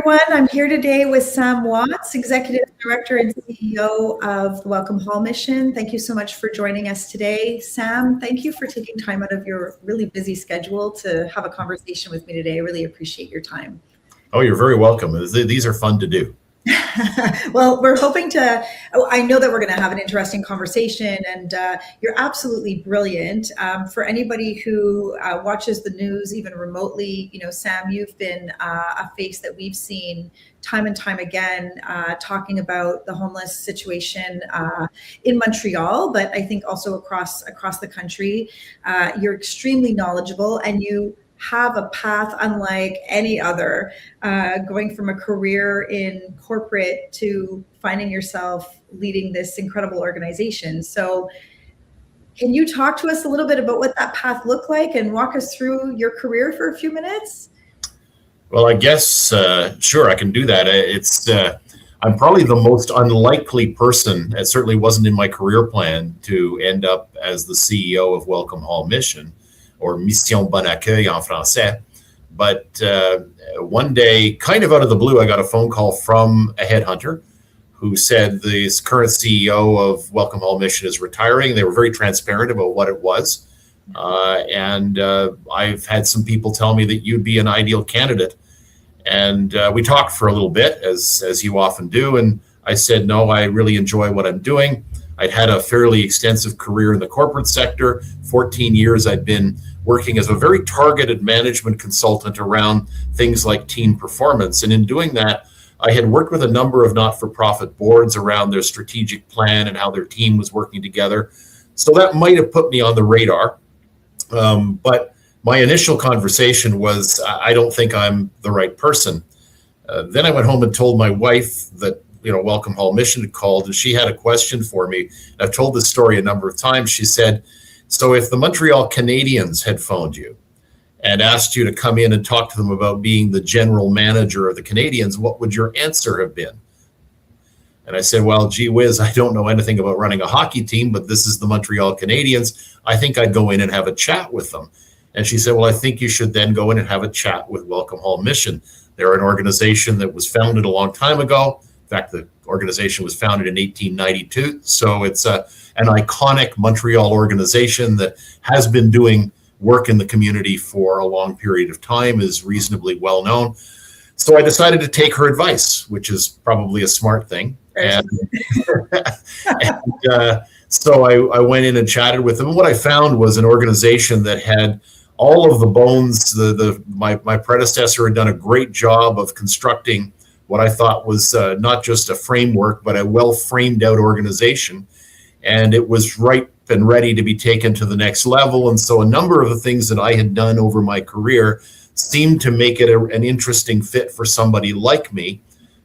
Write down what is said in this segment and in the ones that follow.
everyone. I'm here today with Sam Watts, Executive Director and CEO of the Welcome Hall Mission. Thank you so much for joining us today. Sam, thank you for taking time out of your really busy schedule to have a conversation with me today. I really appreciate your time. Oh, you're very welcome. These are fun to do. Well, we're hoping to, I know that we're going to have an interesting conversation, and you're absolutely brilliant. For anybody who watches the news even remotely, you know, Sam, you've been a face that we've seen time and time again, talking about the homeless situation in Montreal, but I think also across the country. You're extremely knowledgeable, and you have a path unlike any other, going from a career in corporate to finding yourself leading this incredible organization. So can you talk to us a little bit about what that path looked like and walk us through your career for a few minutes? Well, I guess, sure, I can do that. I'm probably the most unlikely person, it certainly wasn't in my career plan, to end up as the CEO of Welcome Hall Mission, or Mission Bon Accueil en français. But one day, kind of out of the blue, I got a phone call from a headhunter who said this current CEO of Welcome Hall Mission is retiring. They were very transparent about what it was. And I've had some people tell me that you'd be an ideal candidate. And we talked for a little bit, as you often do. And I said, no, I really enjoy what I'm doing. I'd had a fairly extensive career in the corporate sector. 14 years I'd been working as a very targeted management consultant around things like team performance. And in doing that, I had worked with a number of not-for-profit boards around their strategic plan and how their team was working together. So that might have put me on the radar. But my initial conversation was, I don't think I'm the right person. Then I went home and told my wife that Welcome Hall Mission had called, and she had a question for me. I've told this story a number of times. She said, so if the Montreal Canadiens had phoned you and asked you to come in and talk to them about being the general manager of the Canadiens, what would your answer have been? And I said, well, gee whiz, I don't know anything about running a hockey team, but this is the Montreal Canadiens. I think I'd go in and have a chat with them. And she said, well, I think you should then go in and have a chat with Welcome Hall Mission. They're an organization that was founded a long time ago. In fact, the organization was founded in 1892. So it's an iconic Montreal organization that has been doing work in the community for a long period of time, is reasonably well known. So I decided to take her advice, which is probably a smart thing. And so I went in and chatted with them. And what I found was an organization that had all of the bones. My predecessor had done a great job of constructing what I thought was not just a framework, but a well framed out organization. And it was ripe and ready to be taken to the next level. And so a number of the things that I had done over my career seemed to make it an interesting fit for somebody like me.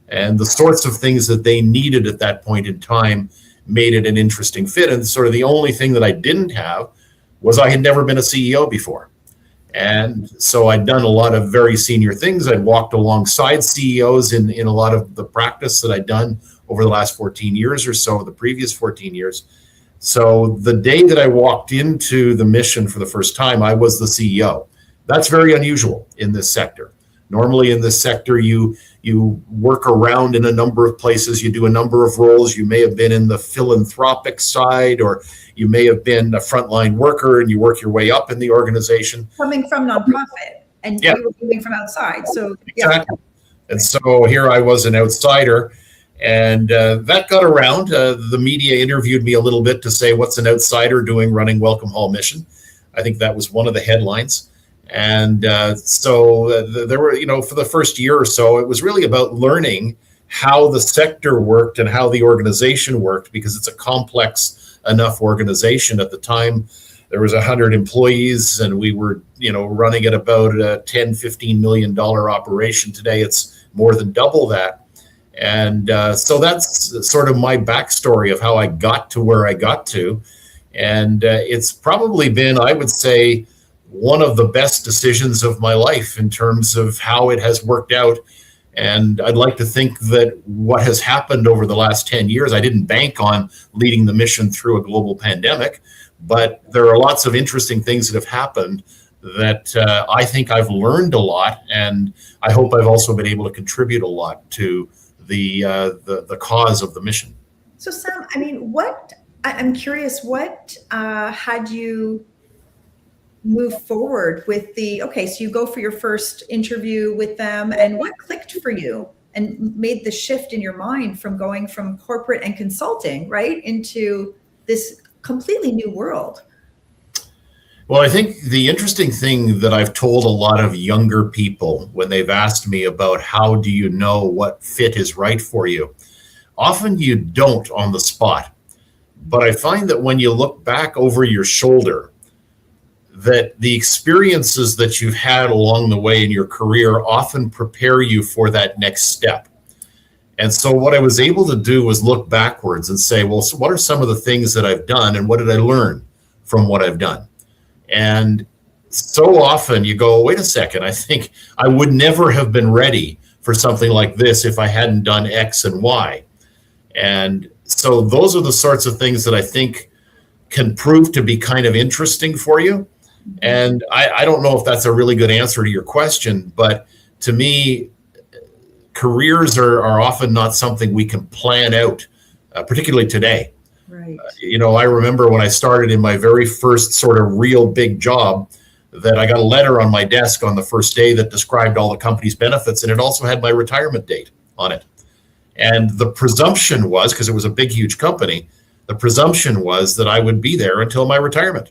And the sorts of things that they needed at that point in time made it an interesting fit. And sort of the only thing that I didn't have was I had never been a CEO before. And so I'd done a lot of very senior things. I'd walked alongside CEOs in a lot of the practice that I'd done over the last 14 years or so, the previous 14 years. So the day that I walked into the mission for the first time, I was the CEO. That's very unusual in this sector. Normally in this sector, you work around in a number of places, you do a number of roles. You may have been in the philanthropic side, or you may have been a frontline worker and you work your way up in the organization. Coming from nonprofit, and you were moving from outside. So exactly. And so here I was an outsider, and that got around. The media interviewed me a little bit to say, what's an outsider doing running Welcome Hall Mission? I think that was one of the headlines. And so there were, for the first year or so, it was really about learning how the sector worked and how the organization worked, because it's a complex enough organization. At the time, there was 100 employees, and we were, running at about a $10-15 million operation. Today, it's more than double that. And so that's sort of my backstory of how I got to where I got to. And it's probably been, I would say, one of the best decisions of my life in terms of how it has worked out. And I'd like to think that what has happened over the last 10 years, I didn't bank on leading the mission through a global pandemic, but there are lots of interesting things that have happened that I think I've learned a lot, and I hope I've also been able to contribute a lot to the cause of the mission. So Sam, I mean, I'm curious, what had you move forward with okay, so you go for your first interview with them, and what clicked for you and made the shift in your mind from going from corporate and consulting, right, into this completely new world? Well, I think the interesting thing that I've told a lot of younger people when they've asked me about how do you know what fit is right for you, often you don't on the spot. But I find that when you look back over your shoulder, that the experiences that you've had along the way in your career often prepare you for that next step. And so what I was able to do was look backwards and say, well, so what are some of the things that I've done, and what did I learn from what I've done? And so often you go, wait a second, I think I would never have been ready for something like this if I hadn't done X and Y. And so those are the sorts of things that I think can prove to be kind of interesting for you. And I don't know if that's a really good answer to your question, but to me, careers are often not something we can plan out, particularly today. Right. I remember when I started in my very first sort of real big job, that I got a letter on my desk on the first day that described all the company's benefits, and it also had my retirement date on it. And the presumption was, because it was a big, huge company, the presumption was that I would be there until my retirement.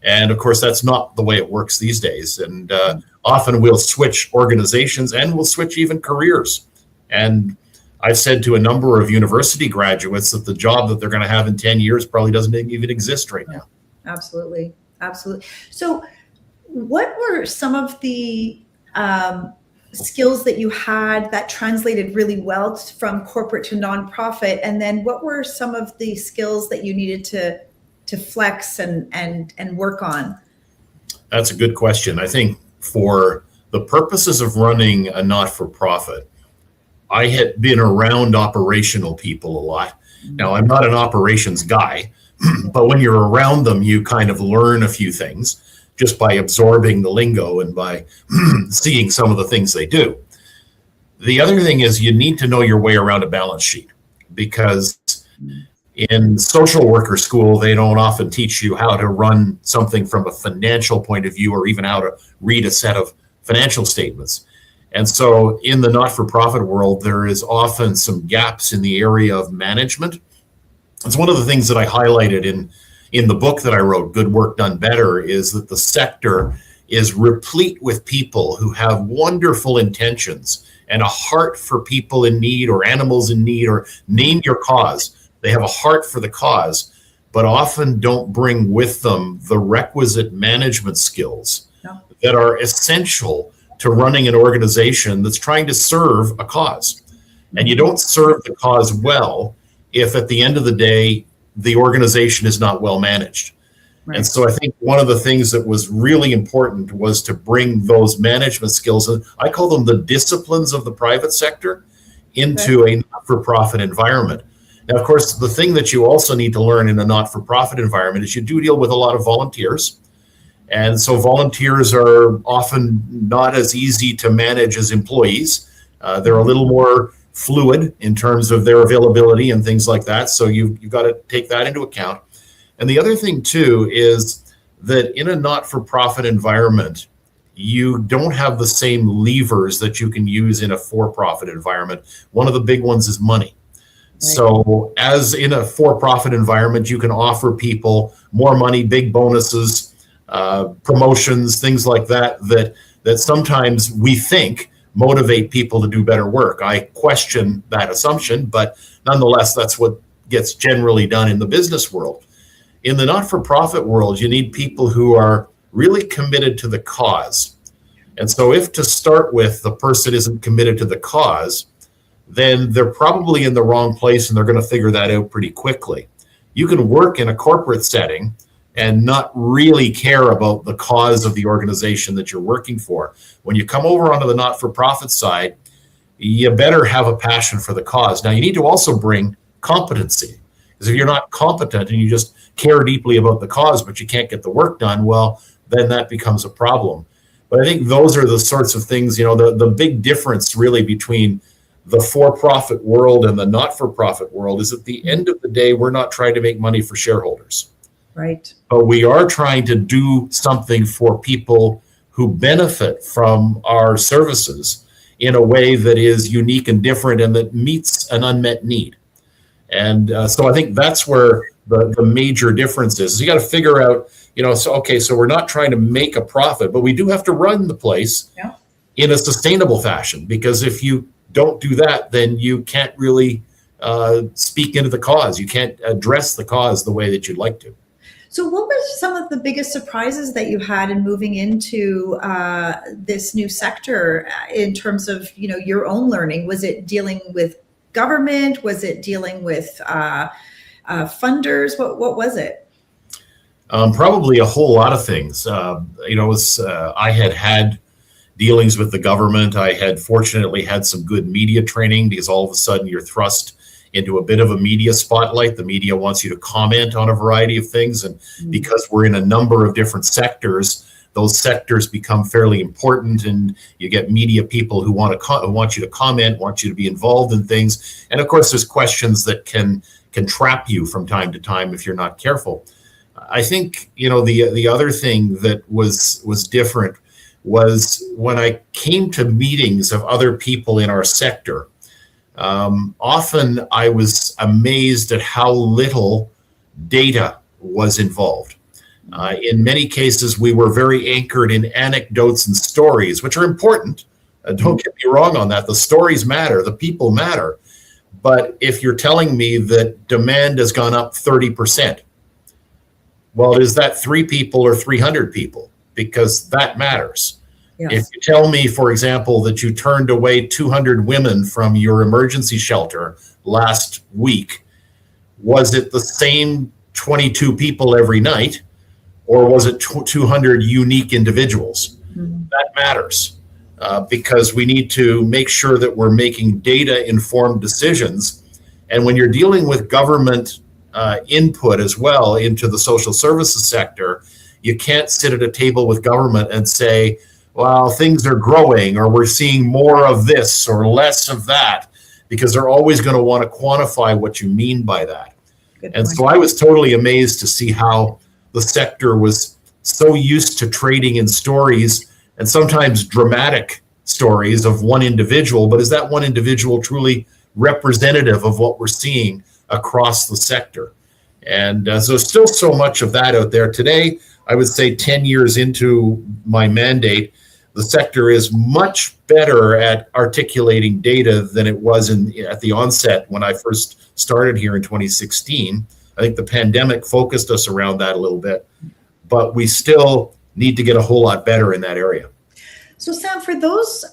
And of course, that's not the way it works these days. And often we'll switch organizations, and we'll switch even careers. And I've said to a number of university graduates that the job that they're going to have in 10 years probably doesn't even exist right now. Absolutely. Absolutely. So what were some of the skills that you had that translated really well from corporate to nonprofit? And then what were some of the skills that you needed to flex and work on? That's a good question. I think for the purposes of running a not-for-profit, I had been around operational people a lot. Now, I'm not an operations guy, but when you're around them, you kind of learn a few things just by absorbing the lingo and by seeing some of the things they do. The other thing is you need to know your way around a balance sheet, because in social worker school, they don't often teach you how to run something from a financial point of view, or even how to read a set of financial statements. And so in the not-for-profit world, there is often some gaps in the area of management. It's one of the things that I highlighted in the book that I wrote, Good Work Done Better, is that the sector is replete with people who have wonderful intentions and a heart for people in need or animals in need, or name your cause. They have a heart for the cause, but often don't bring with them the requisite management skills that are essential to running an organization that's trying to serve a cause. And you don't serve the cause well if at the end of the day, the organization is not well managed. Right. And so I think one of the things that was really important was to bring those management skills, and I call them the disciplines of the private sector, into a not-for-profit environment. Now, of course, the thing that you also need to learn in a not-for-profit environment is you do deal with a lot of volunteers. And so volunteers are often not as easy to manage as employees. They're a little more fluid in terms of their availability and things like that. So you've got to take that into account. And the other thing, too, is that in a not-for-profit environment, you don't have the same levers that you can use in a for-profit environment. One of the big ones is money. So as in a for-profit environment, you can offer people more money, big bonuses, promotions, things like that sometimes we think motivate people to do better work. I question that assumption, but nonetheless, that's what gets generally done in the business world. In the not-for-profit world, you need people who are really committed to the cause. And so if to start with, the person isn't committed to the cause, then they're probably in the wrong place, and they're going to figure that out pretty quickly. You can work in a corporate setting and not really care about the cause of the organization that you're working for. When you come over onto the not-for-profit side, you better have a passion for the cause. Now, you need to also bring competency, because if you're not competent and you just care deeply about the cause, but you can't get the work done, well, then that becomes a problem. But I think those are the sorts of things, the big difference really between the for-profit world and the not-for-profit world is at the end of the day, we're not trying to make money for shareholders. Right. But we are trying to do something for people who benefit from our services in a way that is unique and different and that meets an unmet need. And so I think that's where the major difference is. You got to figure out, so we're not trying to make a profit, but we do have to run the place in a sustainable fashion, because if you don't do that, then you can't really speak into the cause. You can't address the cause the way that you'd like to. So what were some of the biggest surprises that you had in moving into this new sector in terms of, your own learning? Was it dealing with government? Was it dealing with funders? What was it? Probably a whole lot of things. I had dealings with the government. I had fortunately had some good media training, because all of a sudden you're thrust into a bit of a media spotlight. The media wants you to comment on a variety of things. And because we're in a number of different sectors, those sectors become fairly important, and you get media people who want you to comment, want you to be involved in things. And of course, there's questions that can trap you from time to time if you're not careful. I think, the other thing that was different was when I came to meetings of other people in our sector. Often I was amazed at how little data was involved. In many cases, we were very anchored in anecdotes and stories, which are important. Don't get me wrong on that. The stories matter, the people matter. But if you're telling me that demand has gone up 30%, well, is that 3 people or 300 people? Because that matters. Yes. If you tell me, for example, that you turned away 200 women from your emergency shelter last week, was it the same 22 people every night, or was it 200 unique individuals? Mm-hmm. That matters, because we need to make sure that we're making data-informed decisions. And when you're dealing with government input as well into the social services sector, you can't sit at a table with government and say, well, things are growing, or we're seeing more of this or less of that, because they're always going to want to quantify what you mean by that. Good point. So I was totally amazed to see how the sector was so used to trading in stories, and sometimes dramatic stories of one individual, but is that one individual truly representative of what we're seeing across the sector? And so still so much of that out there. Today, I would say 10 years into my mandate, the sector is much better at articulating data than it was at the onset when I first started here in 2016. I think the pandemic focused us around that a little bit, but we still need to get a whole lot better in that area. So Sam, for those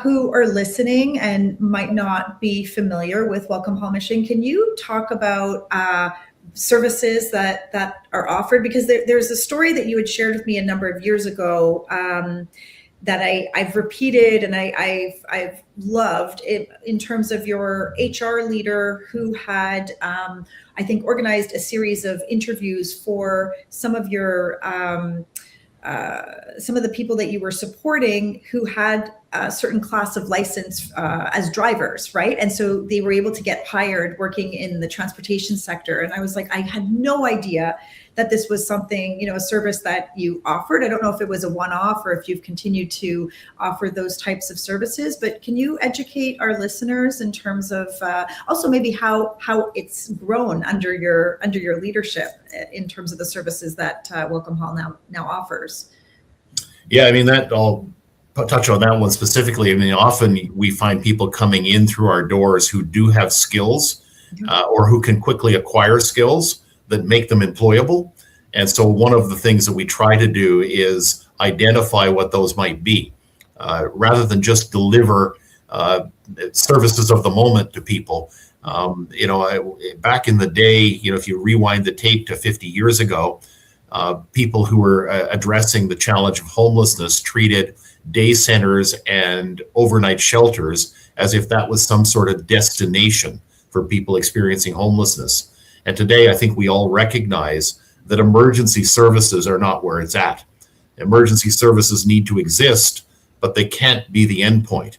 who are listening and might not be familiar with Welcome Hall Mission, can you talk about services that are offered? Because there's a story that you had shared with me a number of years ago that I've repeated and I've loved it, in terms of your HR leader who had, I think, organized a series of interviews for some of your some of the people that you were supporting who had a certain class of license as drivers, right? And so they were able to get hired working in the transportation sector. And I was like, I had no idea that this was something, a service that you offered. I don't know if it was a one-off or if you've continued to offer those types of services, but can you educate our listeners in terms of also maybe how it's grown under your leadership in terms of the services that Welcome Hall now offers? Yeah, I mean, I'll touch on that one specifically. I mean, often we find people coming in through our doors who do have skills or who can quickly acquire skills that make them employable. And so one of the things that we try to do is identify what those might be, rather than just deliver services of the moment to people. Back in the day, if you rewind the tape to 50 years ago, people who were addressing the challenge of homelessness treated day centers and overnight shelters as if that was some sort of destination for people experiencing homelessness. And today, I think we all recognize that emergency services are not where it's at. Emergency services need to exist, but they can't be the endpoint.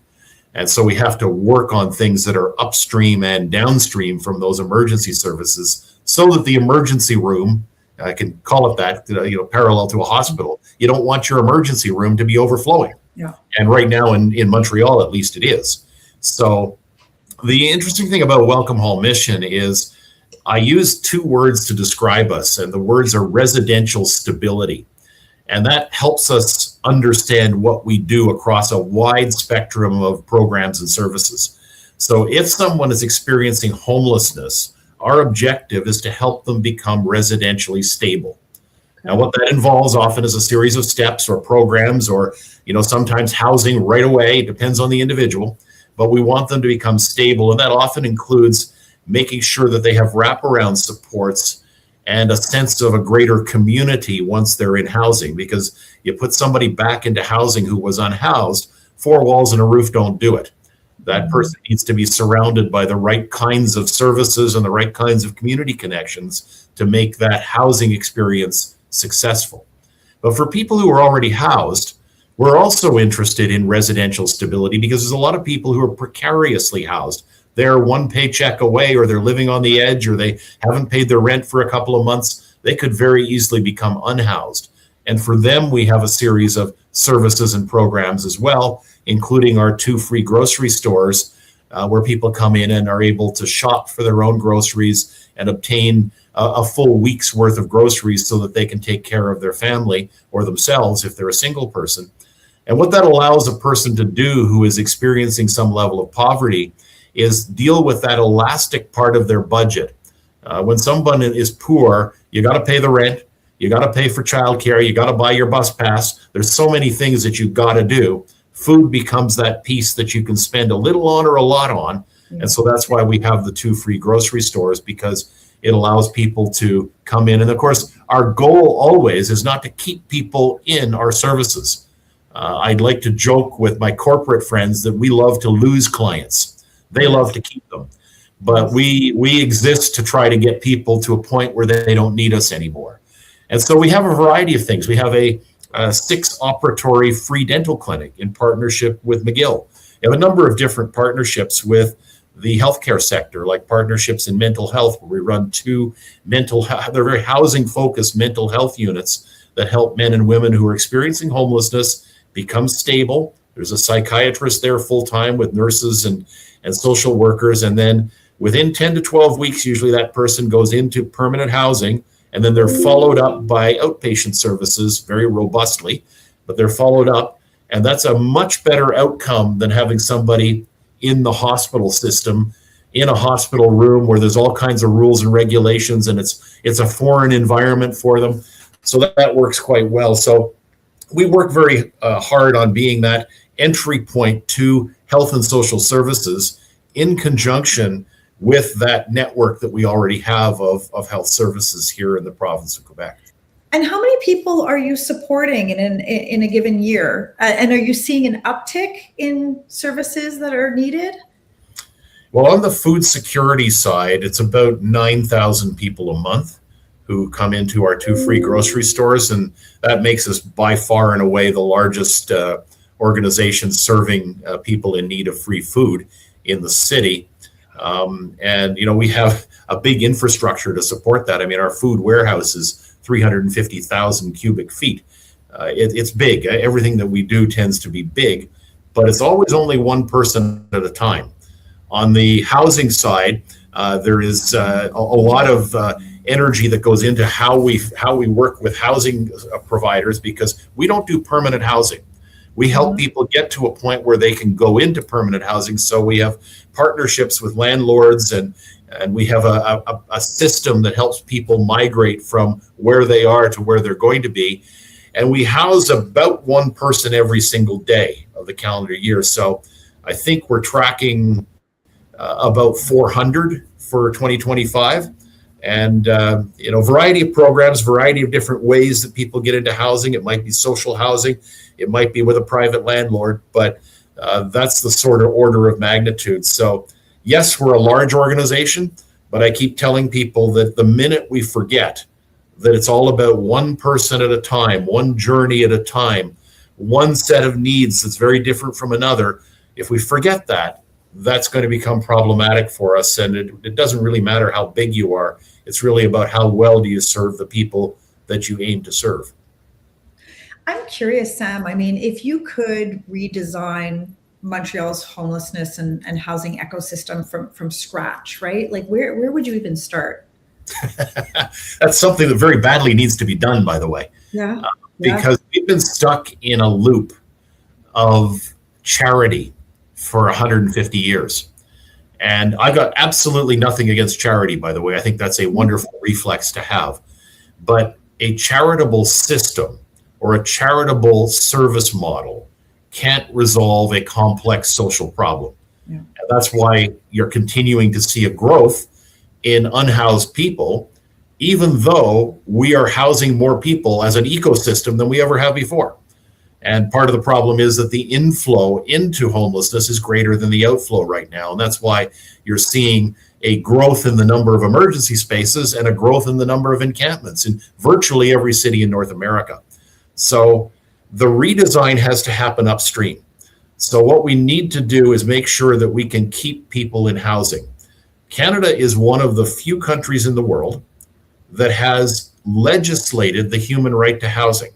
And so we have to work on things that are upstream and downstream from those emergency services so that the emergency room, I can call it that, parallel to a hospital, you don't want your emergency room to be overflowing. Yeah. And right now in Montreal, at least it is. So the interesting thing about Welcome Hall Mission is I use two words to describe us, and the words are residential stability. And that helps us understand what we do across a wide spectrum of programs and services. So if someone is experiencing homelessness, our objective is to help them become residentially stable. Okay. Now, what that involves often is a series of steps or programs or, sometimes housing right away. It depends on the individual, but we want them to become stable. And that often includes making sure that they have wraparound supports and a sense of a greater community once they're in housing, because you put somebody back into housing who was unhoused, 4 walls and a roof don't do it. That person needs to be surrounded by the right kinds of services and the right kinds of community connections to make that housing experience successful. But for people who are already housed, we're also interested in residential stability because there's a lot of people who are precariously housed. They're one paycheck away, or they're living on the edge, or they haven't paid their rent for a couple of months. They could very easily become unhoused. And for them, we have a series of services and programs as well, including our 2 free grocery stores, where people come in and are able to shop for their own groceries and obtain a full week's worth of groceries so that they can take care of their family or themselves if they're a single person. And what that allows a person to do who is experiencing some level of poverty is deal with that elastic part of their budget. When someone is poor, you got to pay the rent, you got to pay for childcare, you got to buy your bus pass. There's so many things that you've got to do. Food becomes that piece that you can spend a little on or a lot on. And so that's why we have the 2 free grocery stores, because it allows people to come in. And of course, our goal always is not to keep people in our services. I'd like to joke with my corporate friends that we love to lose clients. They love to keep them, but we exist to try to get people to a point where they don't need us anymore. And so we have a variety of things. We have a 6 operatory free dental clinic in partnership with McGill. We have a number of different partnerships with the healthcare sector, like partnerships in mental health, where we run 2 they're very housing focused mental health units that help men and women who are experiencing homelessness become stable. There's a psychiatrist there full time with nurses and social workers. And then within 10 to 12 weeks, usually that person goes into permanent housing, and then they're followed up by outpatient services very robustly, but they're followed up. And that's a much better outcome than having somebody in the hospital system, in a hospital room where there's all kinds of rules and regulations, and it's a foreign environment for them. So that works quite well. So we work very hard on being that entry point to health and social services in conjunction with that network that we already have of health services here in the province of Quebec. And how many people are you supporting in a given year? And are you seeing an uptick in services that are needed? Well, on the food security side, it's about 9,000 people a month who come into our 2 free grocery stores. And that makes us by far and away the largest organization serving people in need of free food in the city. And we have a big infrastructure to support that. I mean, our food warehouse is 350,000 cubic feet. It's big. Everything that we do tends to be big, but it's always only one person at a time. On the housing side, there is a lot of energy that goes into how we work with housing providers, because we don't do permanent housing. We help people get to a point where they can go into permanent housing. So we have partnerships with landlords, and we have a system that helps people migrate from where they are to where they're going to be. And we house about 1 person every single day of the calendar year. So I think we're tracking about 400 for 2025. And, variety of programs, variety of different ways that people get into housing. It might be social housing. It might be with a private landlord, but that's the sort of order of magnitude. So yes, we're a large organization, but I keep telling people that the minute we forget that it's all about one person at a time, one journey at a time, one set of needs that's very different from another. If we forget that, that's going to become problematic for us. And it doesn't really matter how big you are. It's really about how well do you serve the people that you aim to serve. I'm curious, Sam. I mean, if you could redesign Montreal's homelessness and housing ecosystem from scratch, right? Like where would you even start? That's something that very badly needs to be done, by the way. Yeah. Because we've been stuck in a loop of charity for 150 years. And I've got absolutely nothing against charity, by the way. I think that's a wonderful reflex to have. But a charitable system or a charitable service model can't resolve a complex social problem. Yeah. And that's why you're continuing to see a growth in unhoused people, even though we are housing more people as an ecosystem than we ever have before. And part of the problem is that the inflow into homelessness is greater than the outflow right now. And that's why you're seeing a growth in the number of emergency spaces and a growth in the number of encampments in virtually every city in North America. So the redesign has to happen upstream. So what we need to do is make sure that we can keep people in housing. Canada is one of the few countries in the world that has legislated the human right to housing.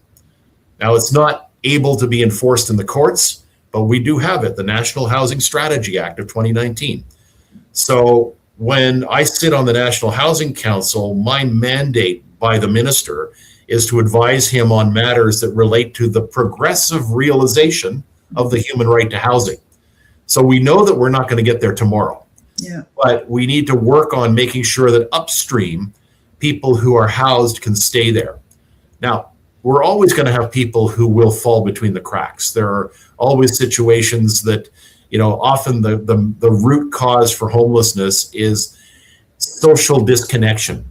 Now, it's not able to be enforced in the courts, but we do have it, the National Housing Strategy Act of 2019. So when I sit on the National Housing Council, my mandate by the minister is to advise him on matters that relate to the progressive realization of the human right to housing. So we know that we're not going to get there tomorrow. Yeah. But we need to work on making sure that upstream, people who are housed can stay there. Now, we're always going to have people who will fall between the cracks. There are always situations that, often the root cause for homelessness is social disconnection.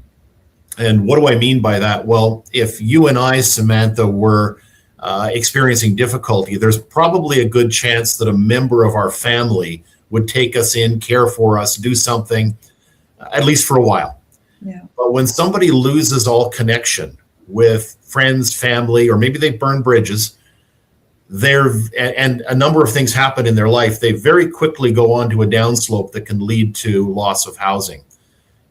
And what do I mean by that? Well, if you and I, Samantha, were experiencing difficulty, there's probably a good chance that a member of our family would take us in, care for us, do something, at least for a while. Yeah. But when somebody loses all connection with friends, family, or maybe they burn bridges, and a number of things happen in their life, they very quickly go on to a downslope that can lead to loss of housing.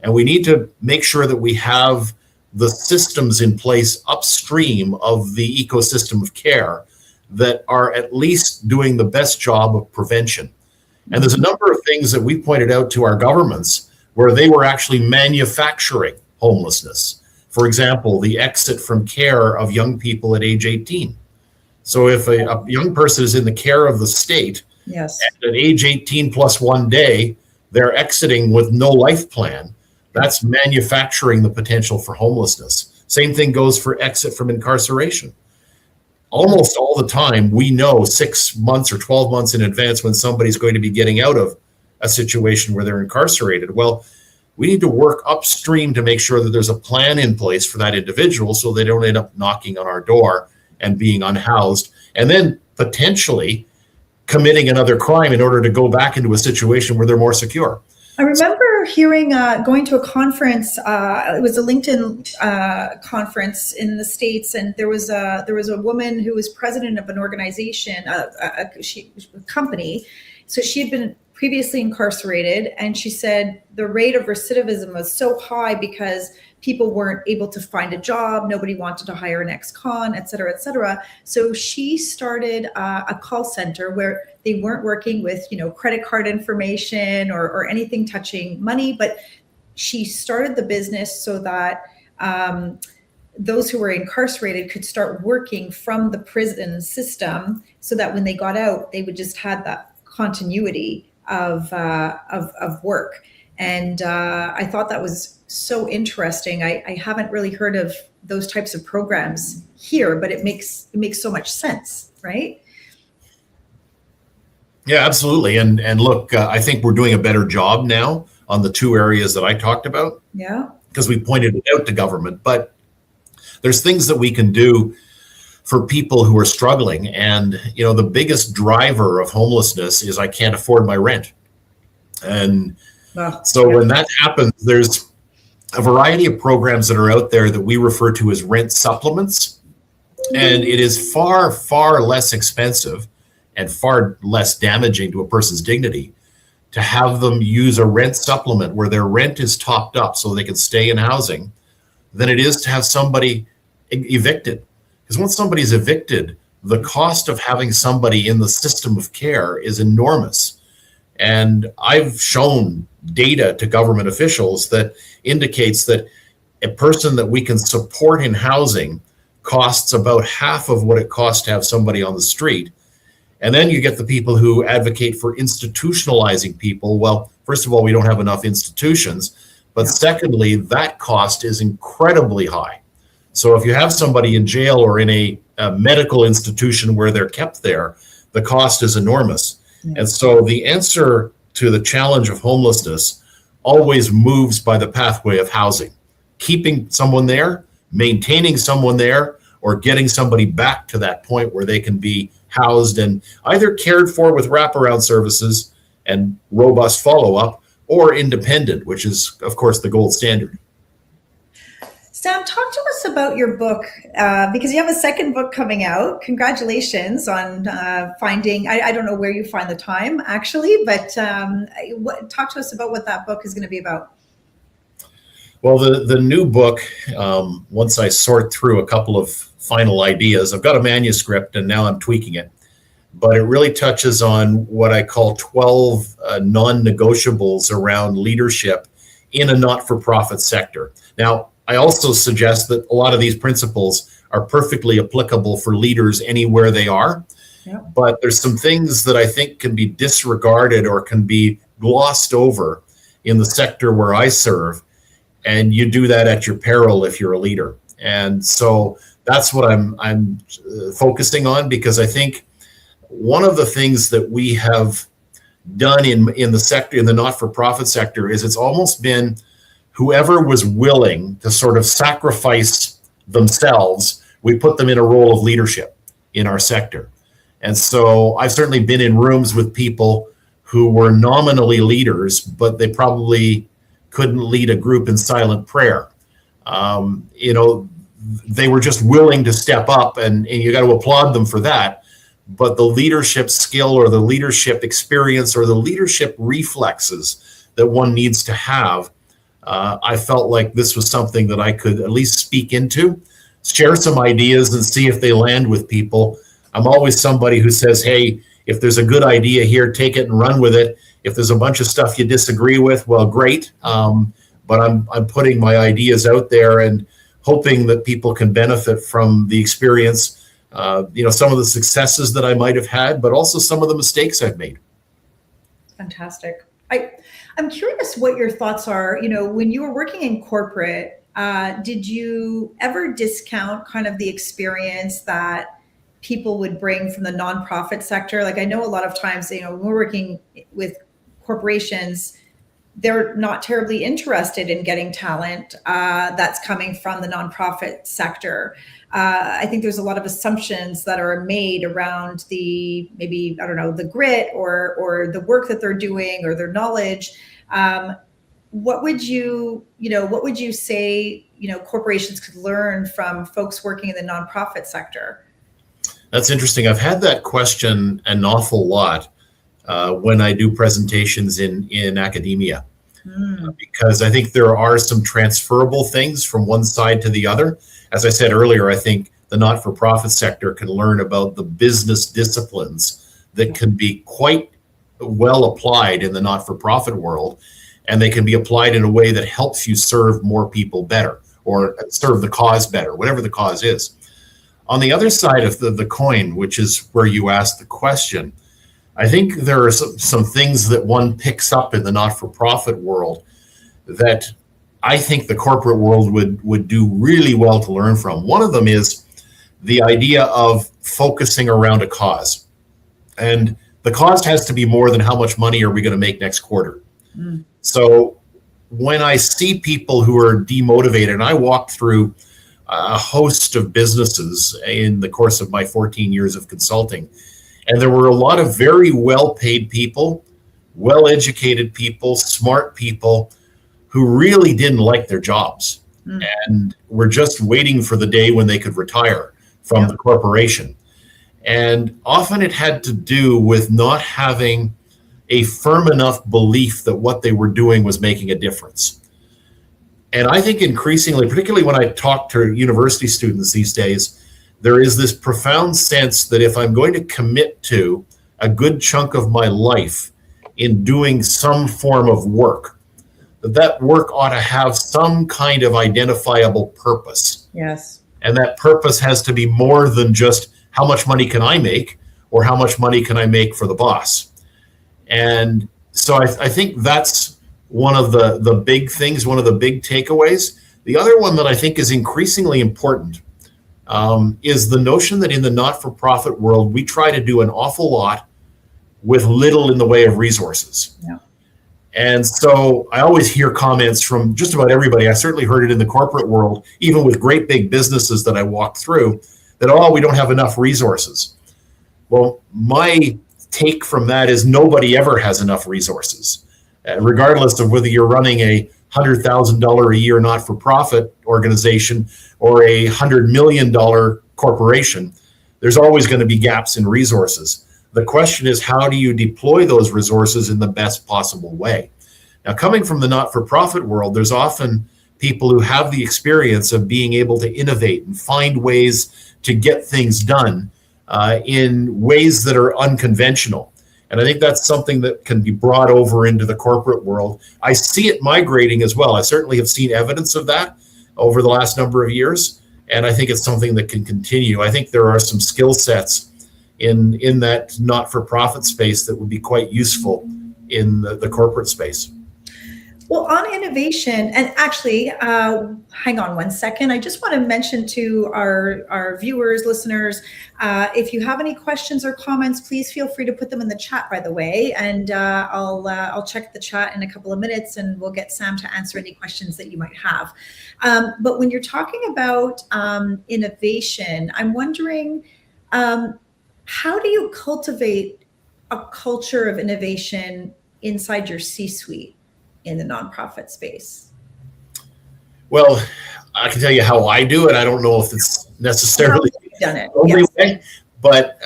And we need to make sure that we have the systems in place upstream of the ecosystem of care that are at least doing the best job of prevention. And there's a number of things that we pointed out to our governments where they were actually manufacturing homelessness. For example, the exit from care of young people at age 18. So if a young person is in the care of the state, yes, and at age 18 plus 1 day, they're exiting with no life plan, that's manufacturing the potential for homelessness. Same thing goes for exit from incarceration. Almost all the time, we know 6 months or 12 months in advance when somebody's going to be getting out of a situation where they're incarcerated. Well, we need to work upstream to make sure that there's a plan in place for that individual so they don't end up knocking on our door and being unhoused, and then potentially committing another crime in order to go back into a situation where they're more secure. I remember hearing, going to a conference, it was a LinkedIn conference in the States, and there was a woman who was president of an organization, a company. So she had been previously incarcerated, and she said the rate of recidivism was so high because people weren't able to find a job, nobody wanted to hire an ex-con, et cetera, et cetera. So she started a call center where they weren't working with, credit card information or anything touching money, but she started the business so that those who were incarcerated could start working from the prison system so that when they got out, they would just have that continuity of work. And I thought that was so interesting. I haven't really heard of those types of programs here, but it makes so much sense, right? Yeah, absolutely. And look, I think we're doing a better job now on the two areas that I talked about. Yeah. Because we pointed it out to government, but there's things that we can do for people who are struggling. And, the biggest driver of homelessness is I can't afford my rent. And so when that happens, there's a variety of programs that are out there that we refer to as rent supplements. And it is far, far less expensive and far less damaging to a person's dignity to have them use a rent supplement where their rent is topped up so they can stay in housing than it is to have somebody evicted. Because once somebody's evicted, the cost of having somebody in the system of care is enormous. And I've shown data to government officials that indicates that a person that we can support in housing costs about half of what it costs to have somebody on the street. And then you get the people who advocate for institutionalizing people. Well, first of all, we don't have enough institutions. But secondly, that cost is incredibly high. So if you have somebody in jail or in a medical institution where they're kept there, the cost is enormous. And so the answer to the challenge of homelessness always moves by the pathway of housing, keeping someone there, maintaining someone there, or getting somebody back to that point where they can be housed and either cared for with wraparound services and robust follow-up, or independent, which is, of course, the gold standard. Sam, talk to us about your book, because you have a second book coming out. Congratulations on finding, I don't know where you find the time, actually, but talk to us about what that book is going to be about. Well, the new book, once I sort through a couple of final ideas, I've got a manuscript and now I'm tweaking it, but it really touches on what I call 12 non-negotiables around leadership in a not-for-profit sector. Now, I also suggest that a lot of these principles are perfectly applicable for leaders anywhere they are, but there's some things that I think can be disregarded or can be glossed over in the sector where I serve, and you do that at your peril if you're a leader. And so that's what I'm focusing on, because I think one of the things that we have done in the sector, in the not-for-profit sector, is it's almost been whoever was willing to sort of sacrifice themselves, we put them in a role of leadership in our sector. And so I've certainly been in rooms with people who were nominally leaders, but they probably couldn't lead a group in silent prayer. They were just willing to step up, and you got to applaud them for that. But the leadership skill or the leadership experience or the leadership reflexes that one needs to have, I felt like this was something that I could at least speak into, share some ideas and see if they land with people. I'm always somebody who says, hey, if there's a good idea here, take it and run with it. If there's a bunch of stuff you disagree with, well, great. But I'm putting my ideas out there and hoping that people can benefit from the experience, some of the successes that I might have had, but also some of the mistakes I've made. Fantastic. I'm curious what your thoughts are. When you were working in corporate, did you ever discount kind of the experience that people would bring from the nonprofit sector? Like, I know a lot of times, when we're working with corporations, they're not terribly interested in getting talent that's coming from the nonprofit sector. I think there's a lot of assumptions that are made around the grit or the work that they're doing or their knowledge. What would you say, corporations could learn from folks working in the nonprofit sector? That's interesting. I've had that question an awful lot when I do presentations in academia, because I think there are some transferable things from one side to the other. As I said earlier, I think the not-for-profit sector can learn about the business disciplines that can be quite well applied in the not-for-profit world, and they can be applied in a way that helps you serve more people better or serve the cause better, whatever the cause is. On the other side of the coin, which is where you asked the question, I think there are some things that one picks up in the not-for-profit world that I think the corporate world would do really well to learn from. One of them is the idea of focusing around a cause. And the cause has to be more than how much money are we going to make next quarter. So when I see people who are demotivated, and I walk through a host of businesses in the course of my 14 years of consulting, and there were a lot of very well-paid people, well-educated people, smart people, who really didn't like their jobs and were just waiting for the day when they could retire from the corporation. And often it had to do with not having a firm enough belief that what they were doing was making a difference. And I think increasingly, particularly when I talk to university students these days, there is this profound sense that if I'm going to commit to a good chunk of my life in doing some form of work, that work ought to have some kind of identifiable purpose. Yes. And that purpose has to be more than just how much money can I make or how much money can I make for the boss. And so I think that's one of the big things, one of the big takeaways. The other one that I think is increasingly important is the notion that in the not-for-profit world, we try to do an awful lot with little in the way of resources. Yeah. And so I always hear comments from just about everybody. I certainly heard it in the corporate world, even with great big businesses that I walked through, that, oh, we don't have enough resources. Well, my take from that is nobody ever has enough resources. Regardless of whether you're running a $100,000 a year not-for-profit organization or a $100 million corporation, there's always going to be gaps in resources. The question is, how do you deploy those resources in the best possible way? Now, coming from the not-for-profit world, there's often people who have the experience of being able to innovate and find ways to get things done in ways that are unconventional. And I think that's something that can be brought over into the corporate world. I see it migrating as well. I certainly have seen evidence of that over the last number of years. And I think it's something that can continue. I think there are some skill sets in that not-for-profit space that would be quite useful in the corporate space. Well, on innovation, and actually, hang on one second. I just want to mention to our viewers, listeners, if you have any questions or comments, please feel free to put them in the chat, by the way, and I'll check the chat in a couple of minutes, and we'll get Sam to answer any questions that you might have. But when you're talking about innovation, I'm wondering, how do you cultivate a culture of innovation inside your C-suite in the nonprofit space? Well, I can tell you how I do it. I don't know if it's necessarily done it. the only Yes. way, but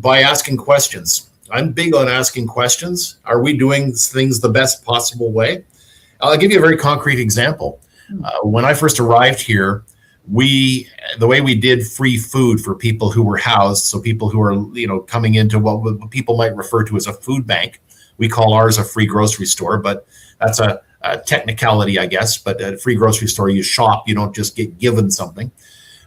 by asking questions. I'm big on asking questions. Are we doing things the best possible way? I'll give you a very concrete example. When I first arrived here, the way we did free food for people who were housed, so people who are coming into what people might refer to as a food bank. We call ours a free grocery store, but that's a technicality, I guess. But at a free grocery store, you shop, you don't just get given something.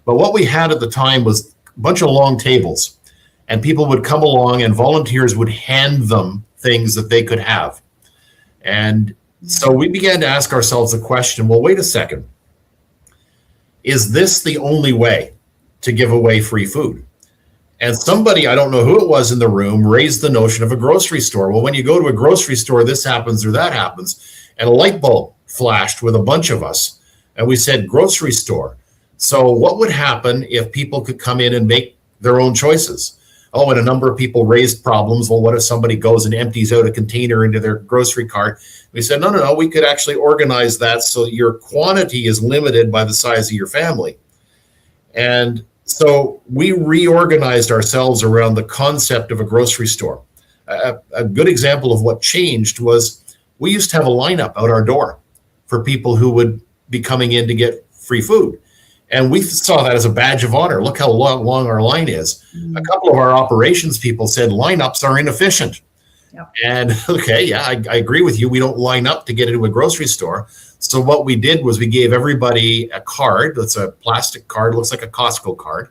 But what we had at the time was a bunch of long tables, and people would come along and volunteers would hand them things that they could have. And so we began to ask ourselves the question, well, wait a second. Is this the only way to give away free food? And somebody, I don't know who it was in the room, raised the notion of a grocery store. Well, when you go to a grocery store, this happens or that happens. And a light bulb flashed with a bunch of us. And we said, grocery store. So what would happen if people could come in and make their own choices? Oh, and a number of people raised problems. Well, what if somebody goes and empties out a container into their grocery cart? We said, no, we could actually organize that so your quantity is limited by the size of your family. And so we reorganized ourselves around the concept of a grocery store. A good example of what changed was we used to have a lineup out our door for people who would be coming in to get free food. And we saw that as a badge of honor. Look how long our line is. A couple of our operations people said lineups are inefficient. Yep. And okay, yeah, I agree with you. We don't line up to get into a grocery store. So what we did was we gave everybody a card. That's a plastic card, looks like a Costco card.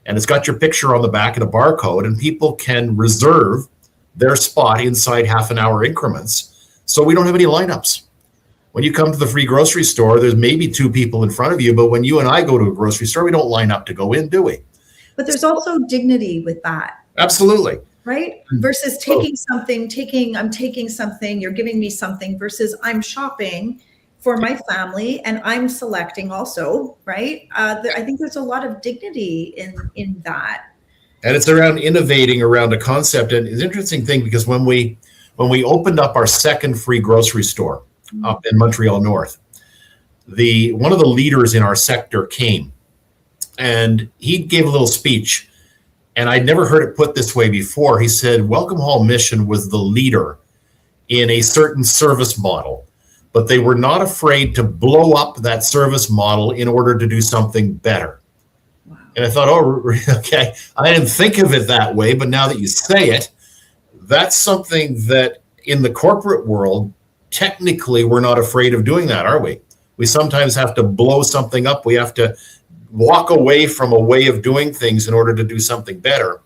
And it's got your picture on the back and a barcode, and people can reserve their spot inside half an hour increments. So we don't have any lineups. When you come to the free grocery store, there's maybe two people in front of you, but when you and I go to a grocery store, we don't line up to go in, do we? But there's also dignity with that. Absolutely. Right? Versus taking something, I'm taking something, you're giving me something, versus I'm shopping for my family and I'm selecting also, right? I think there's a lot of dignity in that. And it's around innovating around a concept. And it's an interesting thing because when we opened up our second free grocery store, up in Montreal North. One of the leaders in our sector came, and he gave a little speech, and I'd never heard it put this way before. He said, Welcome Hall Mission was the leader in a certain service model, but they were not afraid to blow up that service model in order to do something better. Wow. And I thought, oh, okay, I didn't think of it that way, but now that you say it, that's something that in the corporate world, technically, we're not afraid of doing that, are we? We sometimes have to blow something up. We have to walk away from a way of doing things in order to do something better.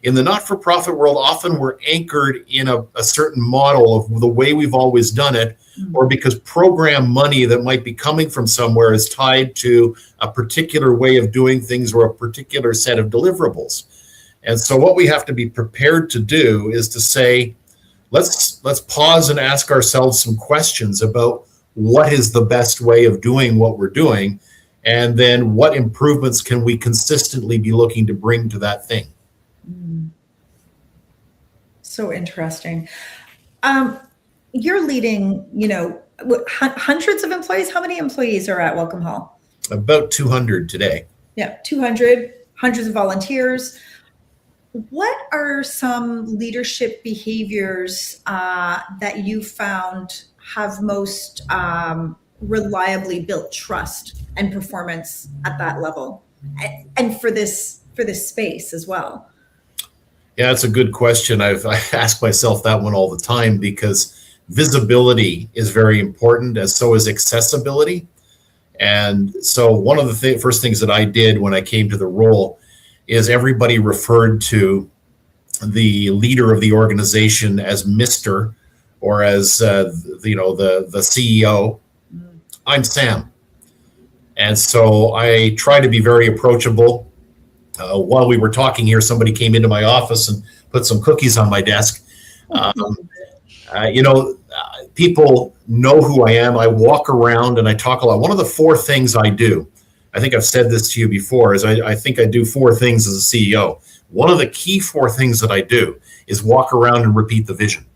In the not-for-profit world, often we're anchored in a certain model of the way we've always done it, or because program money that might be coming from somewhere is tied to a particular way of doing things or a particular set of deliverables. And so what we have to be prepared to do is to say, let's pause and ask ourselves some questions about what is the best way of doing what we're doing, and then what improvements can we consistently be looking to bring to that thing. So interesting. You're leading, hundreds of employees. How many employees are at Welcome Hall? About 200 today. Yeah, 200, hundreds of volunteers. What are some leadership behaviors that you found have most reliably built trust and performance at that level, and for this space as well? Yeah, that's a good question. I ask myself that one all the time, because visibility is very important, as so is accessibility. And so one of the first things that I did when I came to the role is everybody referred to the leader of the organization as Mr. or as the CEO. I'm Sam. And so I try to be very approachable. While we were talking here, somebody came into my office and put some cookies on my desk. People know who I am. I walk around and I talk a lot. One of the 4 things I do, I think I've said this to you before, is I think I do 4 things as a CEO. One of the key 4 things that I do is walk around and repeat the vision.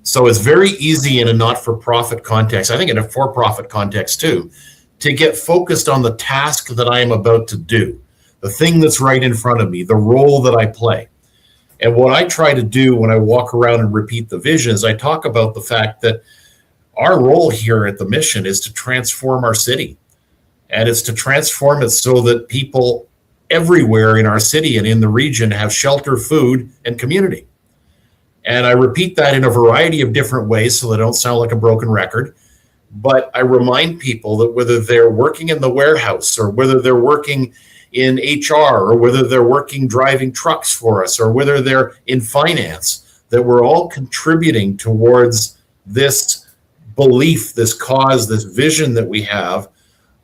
So it's very easy in a not-for-profit context, I think in a for-profit context too, to get focused on the task that I am about to do, the thing that's right in front of me, the role that I play. And what I try to do when I walk around and repeat the vision is I talk about the fact that our role here at the mission is to transform our city. And it's to transform it so that people everywhere in our city and in the region have shelter, food, and community. And I repeat that in a variety of different ways so they don't sound like a broken record. But I remind people that whether they're working in the warehouse or whether they're working in HR or whether they're working driving trucks for us or whether they're in finance, that we're all contributing towards this belief, this cause, this vision that we have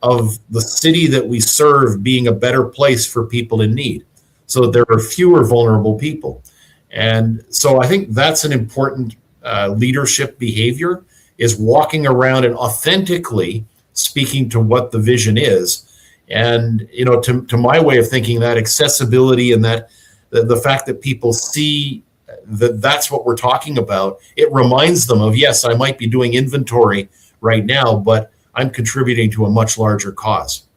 of the city that we serve being a better place for people in need, so that there are fewer vulnerable people. And so I think that's an important leadership behavior, is walking around and authentically speaking to what the vision is. And, to my way of thinking, that accessibility and that the fact that people see that that's what we're talking about, it reminds them of, yes, I might be doing inventory right now, but I'm contributing to a much larger cause.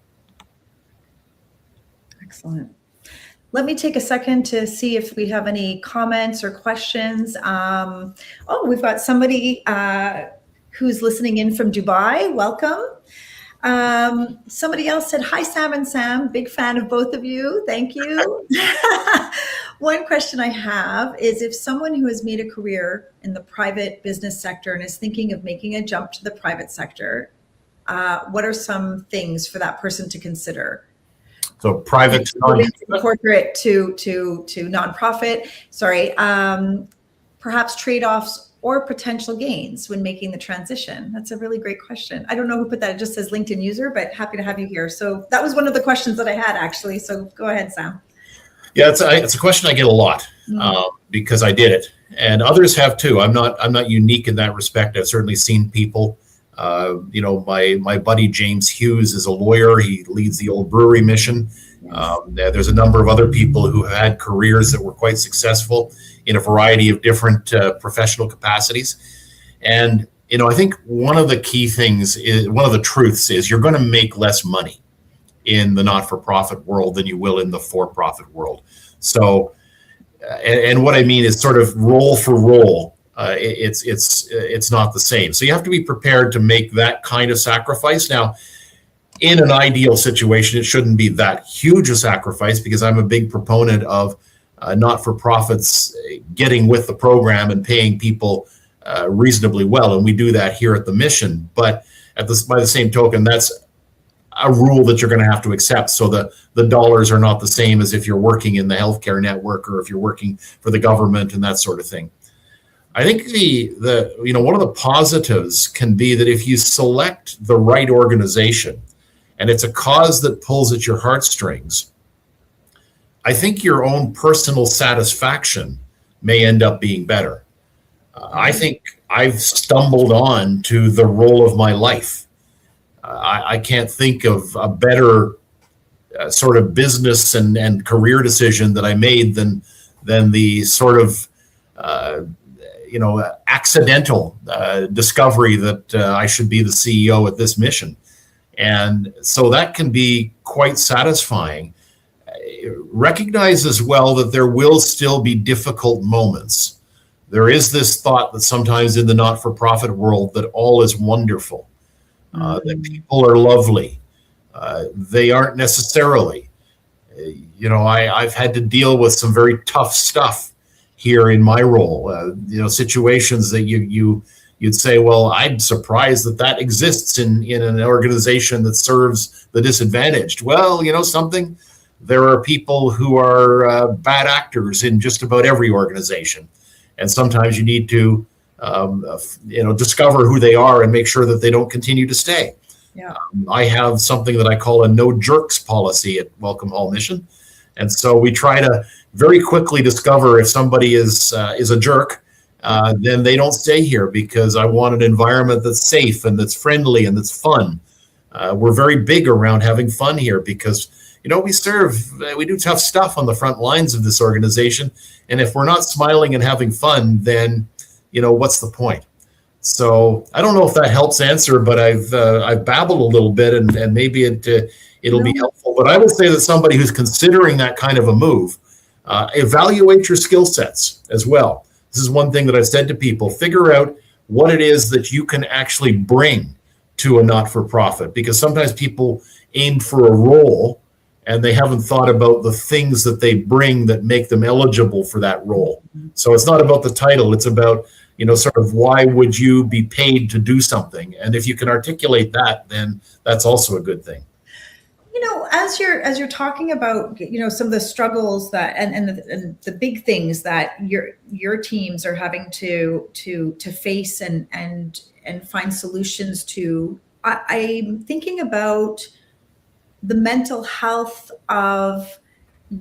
Excellent. Let me take a second to see if we have any comments or questions. We've got somebody who's listening in from Dubai. Welcome. Somebody else said, hi, Sam and Sam. Big fan of both of you. Thank you. One question I have is, if someone who has made a career in the private business sector and is thinking of making a jump to the private sector, what are some things for that person to consider? So private to corporate to nonprofit. Sorry, perhaps trade-offs or potential gains when making the transition. That's a really great question. I don't know who put that. It just says LinkedIn user, but happy to have you here. So that was one of the questions that I had, actually. So go ahead, Sam. Yeah, it's a question I get a lot because I did it, and others have too. I'm not unique in that respect. I've certainly seen people. My buddy James Hughes is a lawyer. He leads the Old Brewery Mission. There's a number of other people who had careers that were quite successful in a variety of different professional capacities. And I think one of the key things is, one of the truths is, you're going to make less money in the not-for-profit world than you will in the for-profit world. So, and what I mean is sort of role for role, it's not the same. So you have to be prepared to make that kind of sacrifice. Now, in an ideal situation, it shouldn't be that huge a sacrifice, because I'm a big proponent of not-for-profits getting with the program and paying people reasonably well, and we do that here at the mission. But by the same token, that's a rule that you're going to have to accept. So the dollars are not the same as if you're working in the healthcare network or if you're working for the government and that sort of thing. I think the one of the positives can be that if you select the right organization and it's a cause that pulls at your heartstrings, I think your own personal satisfaction may end up being better. I think I've stumbled on to the role of my life. I can't think of a better sort of business and career decision that I made than the sort of accidental discovery that I should be the CEO at this mission. And so that can be quite satisfying. Recognize as well that there will still be difficult moments. There is this thought that sometimes in the not-for-profit world that all is wonderful, that people are lovely. They aren't necessarily. I've had to deal with some very tough stuff here in my role. Situations that you'd say, well, I'm surprised that exists in an organization that serves the disadvantaged. Well, something. There are people who are bad actors in just about every organization. And sometimes you need to, discover who they are and make sure that they don't continue to stay. Yeah. I have something that I call a no jerks policy at Welcome Hall Mission. And so we try to very quickly discover if somebody is a jerk, then they don't stay here, because I want an environment that's safe and that's friendly and that's fun. We're very big around having fun here, because we do tough stuff on the front lines of this organization. And if we're not smiling and having fun, then, what's the point? So I don't know if that helps answer, but I've babbled a little bit, and maybe it'll be helpful. But I would say that somebody who's considering that kind of a move, evaluate your skill sets as well. This is one thing that I've said to people: figure out what it is that you can actually bring to a not-for-profit, because sometimes people aim for a role and they haven't thought about the things that they bring that make them eligible for that role. So it's not about the title, it's about, sort of why would you be paid to do something? And if you can articulate that, then that's also a good thing. As you're talking about, some of the struggles that and the big things that your teams are having to face and find solutions to, I'm thinking about the mental health of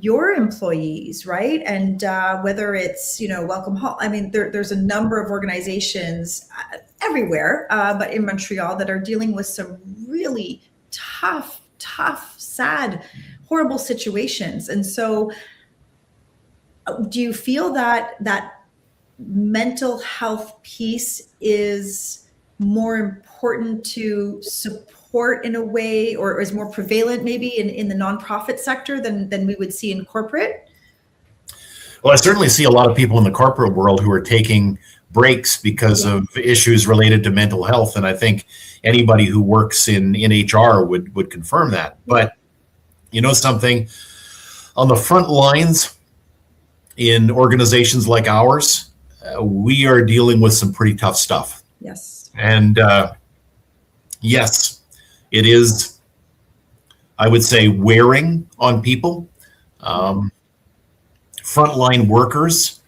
your employees, right? And whether it's, Welcome Hall. I mean, there's a number of organizations everywhere, but in Montreal, that are dealing with some really tough, sad, horrible situations. And so do you feel that mental health piece is more important to support in a way, or is more prevalent maybe in the nonprofit sector than we would see in corporate? Well, I certainly see a lot of people in the corporate world who are taking breaks because of issues related to mental health. And I think anybody who works in HR would confirm that. But something, on the front lines in organizations like ours, we are dealing with some pretty tough stuff. Yes. And yes, it is, I would say, wearing on people. Frontline workers